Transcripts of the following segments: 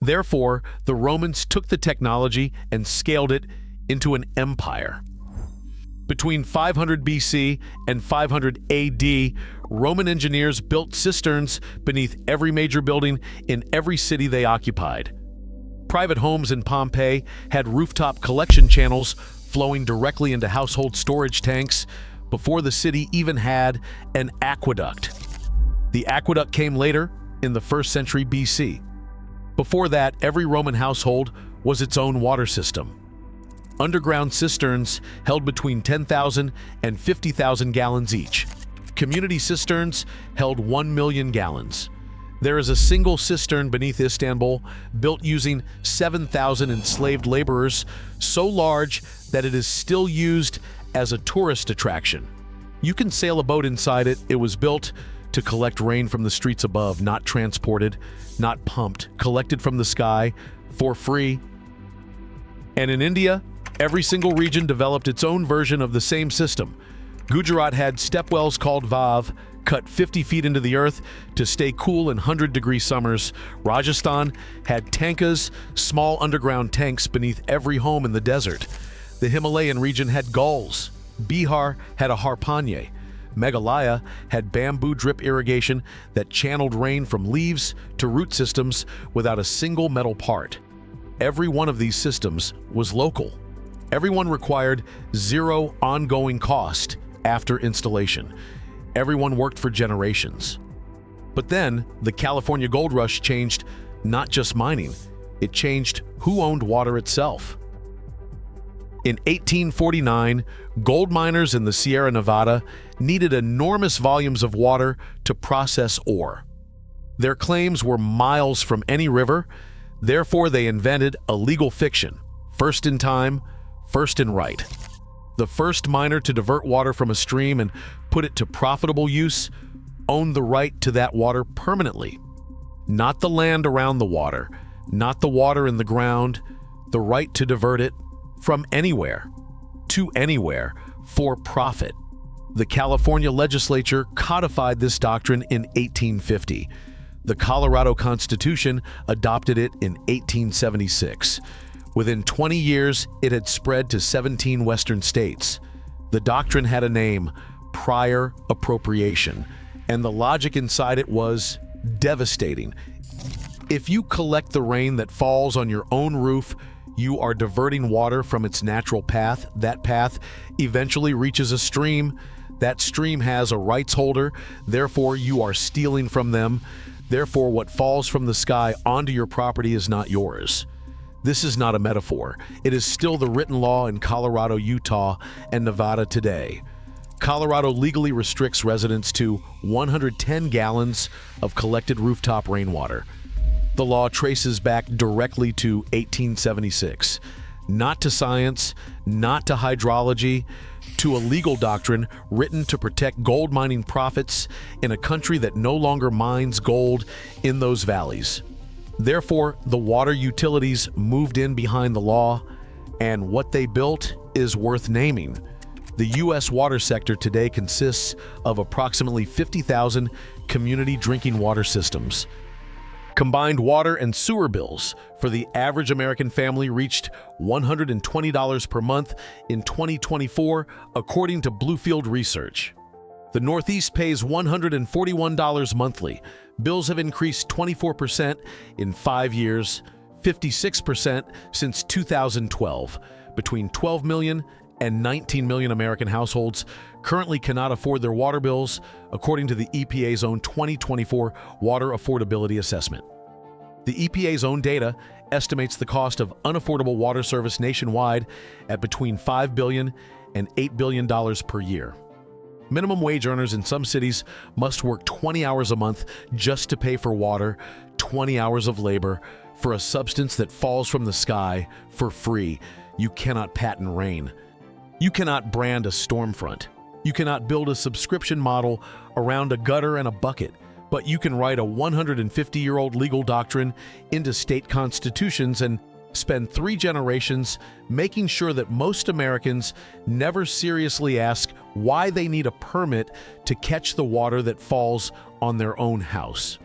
Therefore, the Romans took the technology and scaled it into an empire. Between 500 BC and 500 AD, Roman engineers built cisterns beneath every major building in every city they occupied. Private homes in Pompeii had rooftop collection channels flowing directly into household storage tanks before the city even had an aqueduct. The aqueduct came later, in the 1st century BC. Before that, every Roman household was its own water system. Underground cisterns held between 10,000 and 50,000 gallons each. Community cisterns held 1 million gallons. There is a single cistern beneath Istanbul, built using 7,000 enslaved laborers, so large that it is still used as a tourist attraction. You can sail a boat inside it. It was built to collect rain from the streets above, not transported, not pumped, collected from the sky for free. And in India, every single region developed its own version of the same system. Gujarat had stepwells called Vav, cut 50 feet into the earth to stay cool in 100-degree summers. Rajasthan had tankas, small underground tanks beneath every home in the desert. The Himalayan region had gulls. Bihar had a harpanye. Meghalaya had bamboo drip irrigation that channeled rain from leaves to root systems without a single metal part. Every one of these systems was local. Everyone required zero ongoing cost after installation. Everyone worked for generations. But then, the California Gold Rush changed not just mining, it changed who owned water itself. In 1849, gold miners in the Sierra Nevada needed enormous volumes of water to process ore. Their claims were miles from any river, therefore they invented a legal fiction: first in time, first in right. The first miner to divert water from a stream and put it to profitable use owned the right to that water permanently. Not the land around the water, not the water in the ground, the right to divert it from anywhere to anywhere for profit. The California legislature codified this doctrine in 1850. The Colorado Constitution adopted it in 1876. Within 20 years, it had spread to 17 western states. The doctrine had a name: prior appropriation, and the logic inside it was devastating. If you collect the rain that falls on your own roof, you are diverting water from its natural path. That path eventually reaches a stream. That stream has a rights holder, therefore you are stealing from them. Therefore, what falls from the sky onto your property is not yours. This is not a metaphor. It is still the written law in Colorado, Utah, and Nevada today. Colorado legally restricts residents to 110 gallons of collected rooftop rainwater. The law traces back directly to 1876, not to science, not to hydrology, to a legal doctrine written to protect gold mining profits in a country that no longer mines gold in those valleys. Therefore, the water utilities moved in behind the law, and what they built is worth naming. The U.S. water sector today consists of approximately 50,000 community drinking water systems. Combined water and sewer bills for the average American family reached $120 per month in 2024, according to Bluefield Research. The Northeast pays $141 monthly. Bills have increased 24% in 5 years, 56% since 2012. Between 12 million and 19 million American households currently cannot afford their water bills, according to the EPA's own 2024 Water Affordability Assessment. The EPA's own data estimates the cost of unaffordable water service nationwide at between $5 billion and $8 billion per year. Minimum wage earners in some cities must work 20 hours a month just to pay for water, 20 hours of labor for a substance that falls from the sky for free. You cannot patent rain. You cannot brand a storm front. You cannot build a subscription model around a gutter and a bucket, but you can write a 150-year-old legal doctrine into state constitutions and spend 3 generations making sure that most Americans never seriously ask why they need a permit to catch the water that falls on their own house.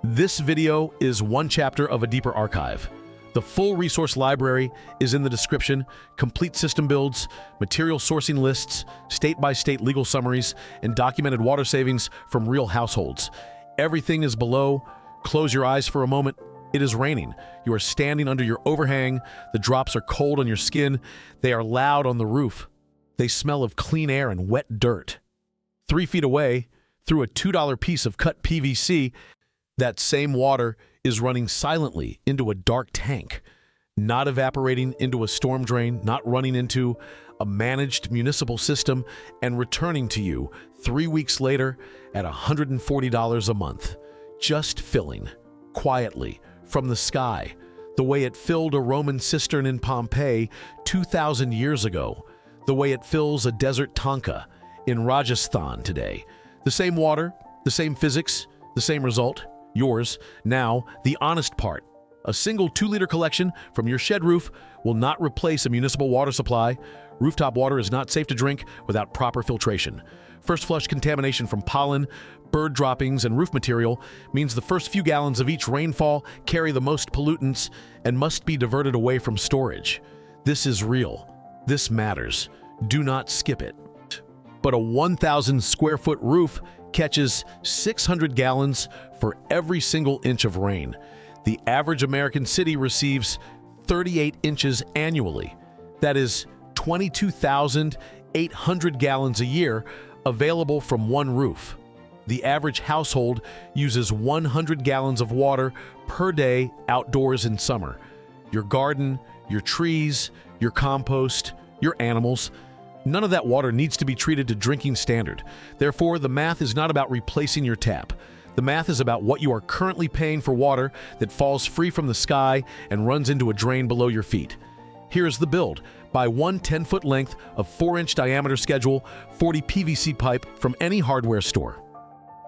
This video is one chapter of a deeper archive. The full resource library is in the description: complete system builds, material sourcing lists, state-by-state legal summaries, and documented water savings from real households. Everything is below. Close your eyes for a moment. It is raining. You are standing under your overhang. The drops are cold on your skin. They are loud on the roof. They smell of clean air and wet dirt. 3 feet away, through a $2 piece of cut PVC, that same water is running silently into a dark tank, not evaporating into a storm drain, not running into a managed municipal system, and returning to you 3 weeks later at $140 a month, just filling, quietly, from the sky, the way it filled a Roman cistern in Pompeii 2,000 years ago, the way it fills a desert tanka in Rajasthan today. The same water, the same physics, the same result. Yours. Now, the honest part. A single 2-liter collection from your shed roof will not replace a municipal water supply. Rooftop water is not safe to drink without proper filtration. First flush contamination from pollen, bird droppings, and roof material means the first few gallons of each rainfall carry the most pollutants and must be diverted away from storage. This is real. This matters. Do not skip it. But a 1,000 square foot roof catches 600 gallons for every single inch of rain. The average American city receives 38 inches annually. That is 22,800 gallons a year available from one roof. The average household uses 100 gallons of water per day outdoors in summer. Your garden, your trees, your compost, your animals. None of that water needs to be treated to drinking standard. Therefore, the math is not about replacing your tap. The math is about what you are currently paying for water that falls free from the sky and runs into a drain below your feet. Here's the build. Buy one 10-foot length of 4-inch diameter schedule 40 PVC pipe from any hardware store.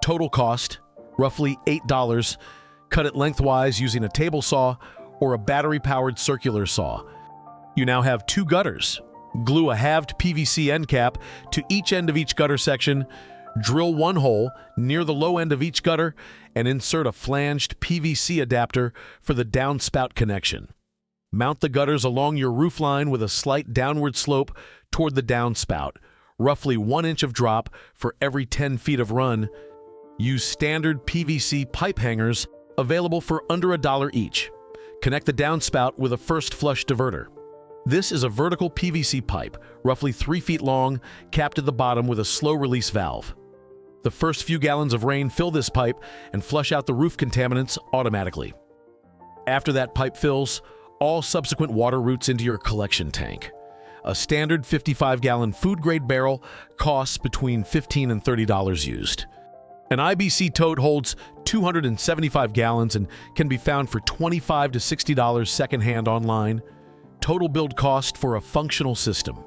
Total cost, roughly $8. Cut it lengthwise using a table saw or a battery-powered circular saw. You now have 2 gutters. Glue a halved PVC end cap to each end of each gutter section, drill 1 hole near the low end of each gutter, and insert a flanged PVC adapter for the downspout connection. Mount the gutters along your roof line with a slight downward slope toward the downspout, roughly 1 inch of drop for every 10 feet of run. Use standard PVC pipe hangers available for under $1 each. Connect the downspout with a first flush diverter. This is a vertical PVC pipe, roughly 3 feet long, capped at the bottom with a slow-release valve. The first few gallons of rain fill this pipe and flush out the roof contaminants automatically. After that pipe fills, all subsequent water routes into your collection tank. A standard 55-gallon food-grade barrel costs between $15 and $30 used. An IBC tote holds 275 gallons and can be found for $25 to $60 secondhand online. Total build cost for a functional system: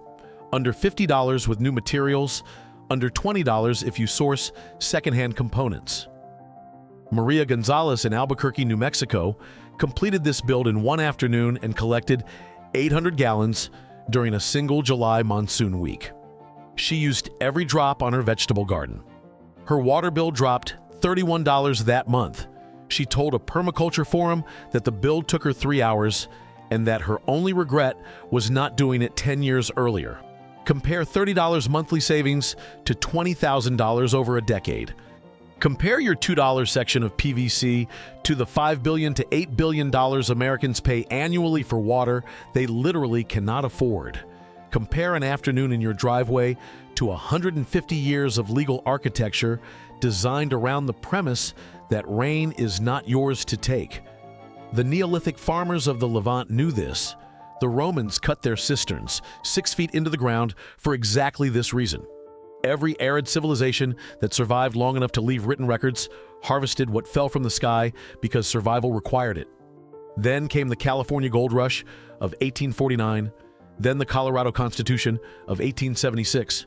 under $50 with new materials, under $20 if you source secondhand components. Maria Gonzalez in Albuquerque, New Mexico, completed this build in one afternoon and collected 800 gallons during a single July monsoon week. She used every drop on her vegetable garden. Her water bill dropped $31 that month. She told a permaculture forum that the build took her 3 hours and that her only regret was not doing it 10 years earlier. Compare $30 monthly savings to $20,000 over a decade. Compare your $2 section of PVC to the $5 billion to $8 billion Americans pay annually for water they literally cannot afford. Compare an afternoon in your driveway to 150 years of legal architecture designed around the premise that rain is not yours to take. The Neolithic farmers of the Levant knew this. The Romans cut their cisterns 6 feet into the ground for exactly this reason. Every arid civilization that survived long enough to leave written records harvested what fell from the sky because survival required it. Then came the California Gold Rush of 1849, then the Colorado Constitution of 1876,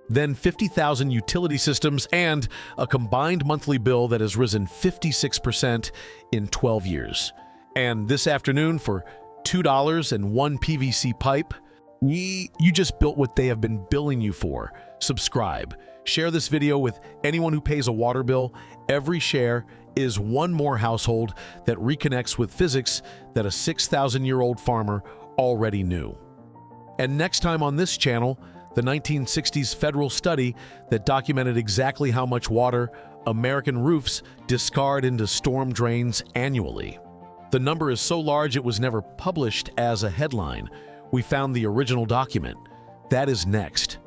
then 50,000 utility systems and a combined monthly bill that has risen 56% in 12 years. And this afternoon, for $2 and 1 PVC pipe, You just built what they have been billing you for. Subscribe. Share this video with anyone who pays a water bill. Every share is one more household that reconnects with physics that a 6,000-year-old farmer already knew. And next time on this channel, the 1960s federal study that documented exactly how much water American roofs discard into storm drains annually. The number is so large it was never published as a headline. We found the original document. That is next.